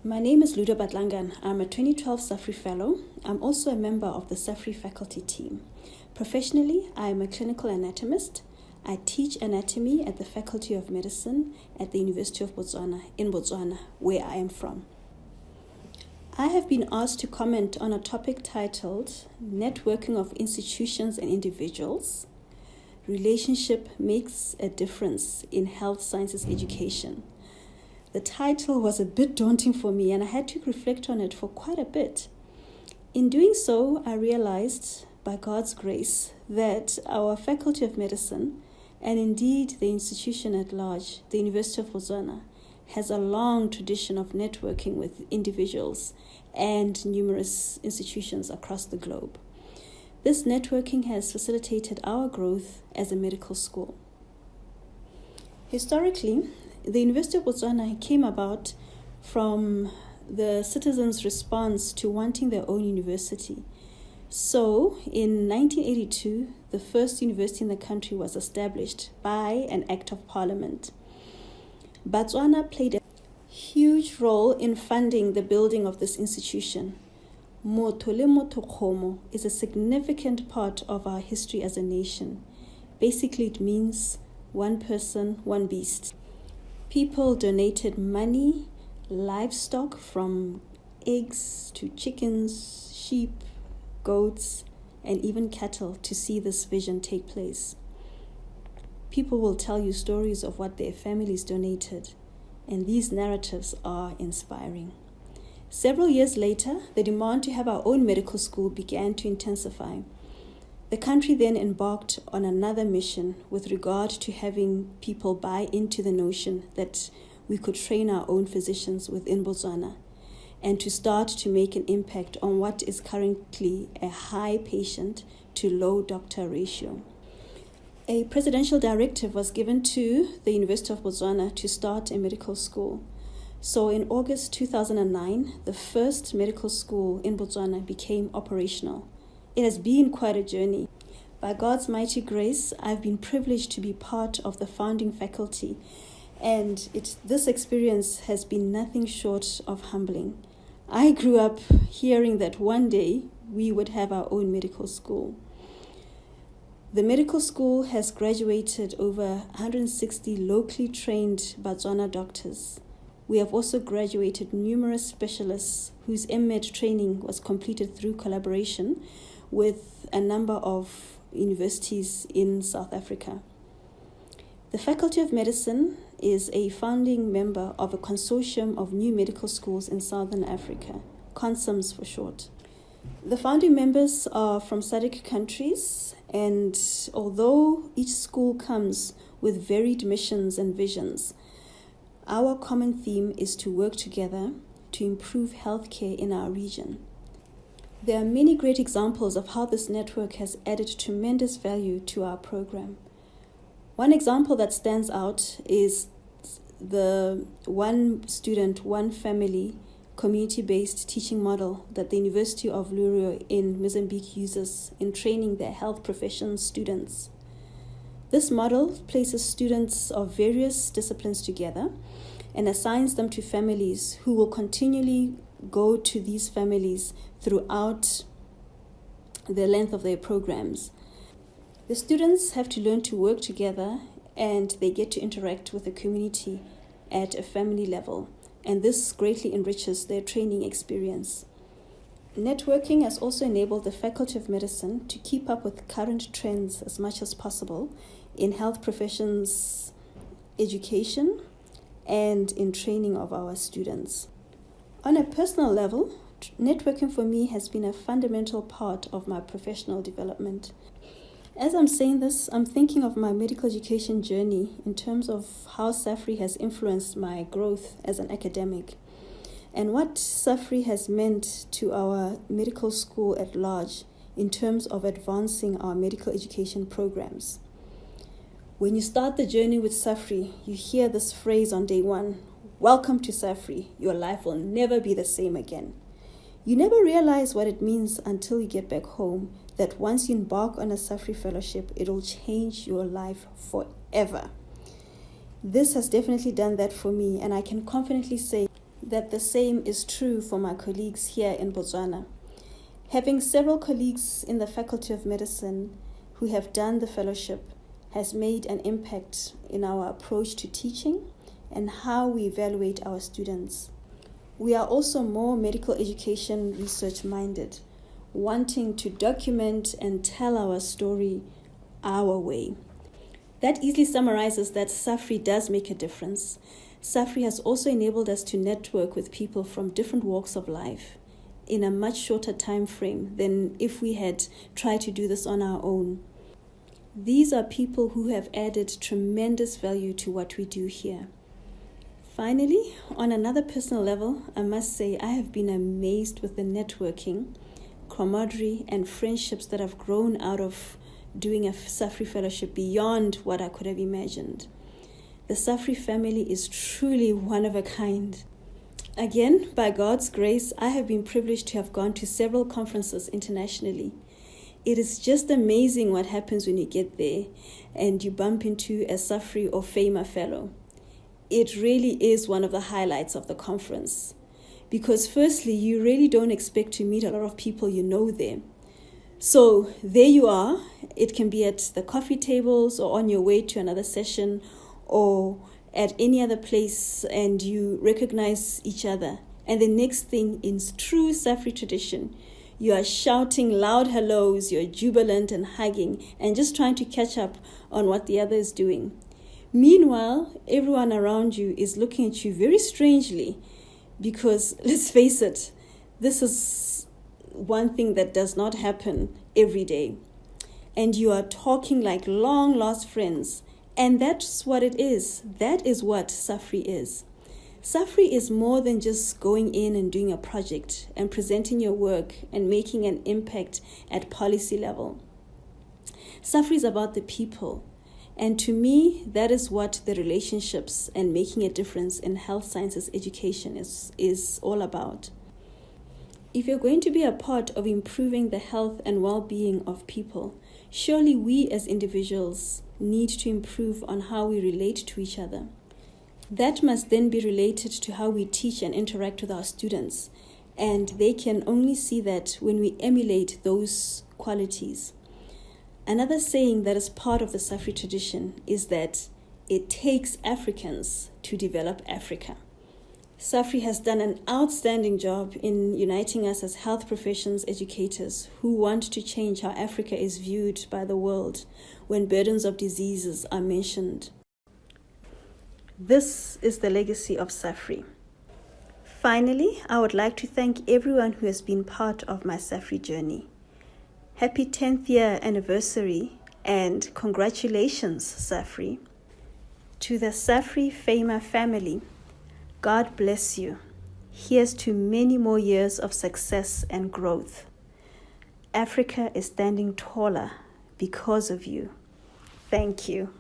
My name is Ludo Badlangana. I'm a 2012 Safri Fellow. I'm also a member of the Safri faculty team. Professionally, I am a clinical anatomist. I teach anatomy at the Faculty of Medicine at the University of Botswana in Botswana, where I am from. I have been asked to comment on a topic titled Networking of Institutions and Individuals. Relationship makes a difference in health sciences education. The title was a bit daunting for me and I had to reflect on it for quite a bit. In doing so, I realized, by God's grace, that our Faculty of Medicine, and indeed the institution at large, the University of Botswana, has a long tradition of networking with individuals and numerous institutions across the globe. This networking has facilitated our growth as a medical school. Historically, the University of Botswana came about from the citizens' response to wanting their own university. So, in 1982, the first university in the country was established by an Act of Parliament. Botswana played a huge role in funding the building of this institution. Motho le motho kgomo is a significant part of our history as a nation. Basically, it means one person, one beast. People donated money, livestock from eggs to chickens, sheep, goats, and even cattle to see this vision take place. People will tell you stories of what their families donated, and these narratives are inspiring. Several years later, the demand to have our own medical school began to intensify. The country then embarked on another mission with regard to having people buy into the notion that we could train our own physicians within Botswana and to start to make an impact on what is currently a high patient to low doctor ratio. A presidential directive was given to the University of Botswana to start a medical school. So in August 2009, the first medical school in Botswana became operational. It has been quite a journey. By God's mighty grace, I've been privileged to be part of the founding faculty, and this experience has been nothing short of humbling. I grew up hearing that one day we would have our own medical school. The medical school has graduated over 160 locally trained Botswana doctors. We have also graduated numerous specialists whose MMed training was completed through collaboration with a number of universities in South Africa. The Faculty of Medicine is a founding member of a consortium of new medical schools in Southern Africa, CONSAMS for short. The founding members are from SADC countries, and although each school comes with varied missions and visions, our common theme is to work together to improve healthcare in our region. There are many great examples of how this network has added tremendous value to our program. One example that stands out is the one student, one family, community-based teaching model that the University of Ludo in Mozambique uses in training their health profession students. This model places students of various disciplines together and assigns them to families who will continually go to these families throughout the length of their programs. The students have to learn to work together and they get to interact with the community at a family level, and this greatly enriches their training experience. Networking has also enabled the Faculty of Medicine to keep up with current trends as much as possible in health professions education and in training of our students. On a personal level, networking for me has been a fundamental part of my professional development. As I'm saying this, I'm thinking of my medical education journey in terms of how Safri has influenced my growth as an academic and what Safri has meant to our medical school at large in terms of advancing our medical education programs. When you start the journey with Safri, you hear this phrase on day one: "Welcome to Safri, your life will never be the same again." You never realize what it means until you get back home, that once you embark on a Safri fellowship, it will change your life forever. This has definitely done that for me, and I can confidently say that the same is true for my colleagues here in Botswana. Having several colleagues in the Faculty of Medicine who have done the fellowship has made an impact in our approach to teaching and how we evaluate our students. We are also more medical education research minded, wanting to document and tell our story our way. That easily summarizes that Safri does make a difference. Safri has also enabled us to network with people from different walks of life in a much shorter time frame than if we had tried to do this on our own. These are people who have added tremendous value to what we do here. Finally, on another personal level, I must say I have been amazed with the networking, camaraderie, and friendships that have grown out of doing a Safri fellowship beyond what I could have imagined. The Safri family is truly one of a kind. Again, by God's grace, I have been privileged to have gone to several conferences internationally. It is just amazing what happens when you get there and you bump into a Safri or FAMA fellow. It really is one of the highlights of the conference because firstly, you really don't expect to meet a lot of people you know there. So there you are. It can be at the coffee tables or on your way to another session or at any other place and you recognize each other. And the next thing, in true Safri tradition, you are shouting loud hellos, you're jubilant and hugging and just trying to catch up on what the other is doing. Meanwhile, everyone around you is looking at you very strangely because, let's face it, this is one thing that does not happen every day. And you are talking like long-lost friends. And that's what it is. That is what Safri is. Safri is more than just going in and doing a project and presenting your work and making an impact at policy level. Safri is about the people. And to me, that is what the relationships and making a difference in health sciences education is all about. If you're going to be a part of improving the health and well-being of people, surely we as individuals need to improve on how we relate to each other. That must then be related to how we teach and interact with our students, and they can only see that when we emulate those qualities. Another saying that is part of the Safri tradition is that it takes Africans to develop Africa. Safri has done an outstanding job in uniting us as health professions educators who want to change how Africa is viewed by the world when burdens of diseases are mentioned. This is the legacy of Safri. Finally, I would like to thank everyone who has been part of my Safri journey. Happy 10th year anniversary and congratulations, Safri. To the Safri FAMA family, God bless you. Here's to many more years of success and growth. Africa is standing taller because of you. Thank you.